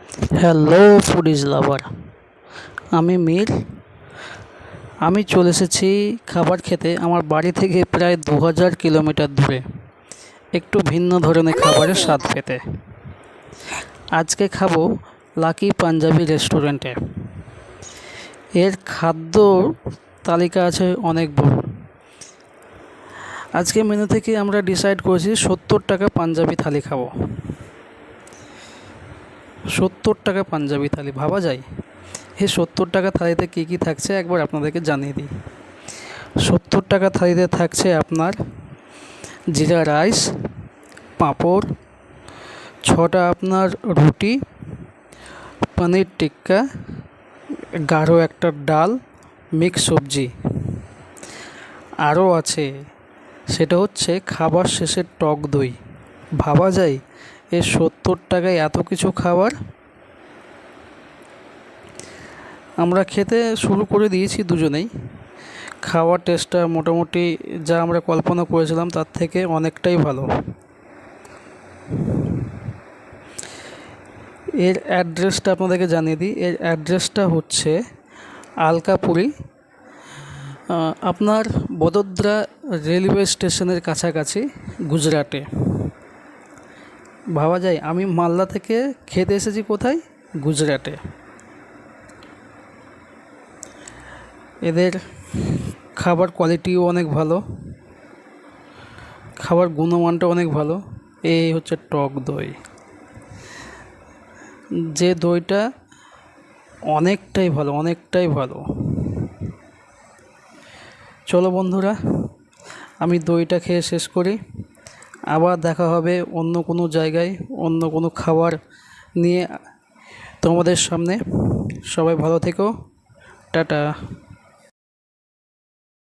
Hello foodies লাভার, আমি মীর। আমি চলে এসেছি খাবার খেতে আমার বাড়ি থেকে প্রায় 2000 কিলোমিটার দূরে, একটু ভিন্ন ধরনের খাবারের স্বাদ পেতে। আজকে খাবো লাকি পাঞ্জাবি রেস্টুরেন্টে। এর খাদ্য তালিকা আছে অনেক বড়। আজকে মেনু থেকে আমরা ডিসাইড করেছি 70 টাকা পাঞ্জাবি থালি খাবো। 70 টাকা পাঞ্জাবি থালি, ভাবা যায়? এই 70 টাকা থালিতে কী কী থাকছে একবার আপনাদেরকে জানিয়ে দিই। 70 টাকা থালিতে থাকছে আপনার জিরা রাইস, পাঁপড়, 6টা আপনার রুটি, পনির টিক্কা, গাঢ় একটা ডাল, মিক্স সবজি। আরও আছে, সেটা হচ্ছে খাবার শেষে টক দই। ভাবা যায় এই 70 টাকায় এত কিছু খাবার? আমরা খেতে শুরু করে দিয়েছি দুজনেই। খাওয়ার টেস্টটা মোটামুটি যা আমরা কল্পনা করেছিলাম তার থেকে অনেকটাই ভালো। এর অ্যাড্রেসটা আপনাদেরকে জানিয়ে দিই। এর অ্যাড্রেসটা হচ্ছে আলকাপুরি, আপনার বদোদরা রেলওয়ে স্টেশনের কাছাকাছি, গুজরাটে। ভাবা যায় আমি মালদা থেকে খেতে এসেছি কোথায়? গুজরাটে। এদের খাবার কোয়ালিটিও অনেক ভালো, খাবার গুণমানটা অনেক ভালো। এই হচ্ছে টক দই, যে দইটা অনেকটাই ভালো, অনেকটাই ভালো। চলো বন্ধুরা, আমি দইটা খেয়ে শেষ করি। আবার দেখা হবে অন্য কোনো জায়গায়, অন্য কোনো খাবার নিয়ে তোমাদের সামনে। সবাই ভালো থেকো, টাটা।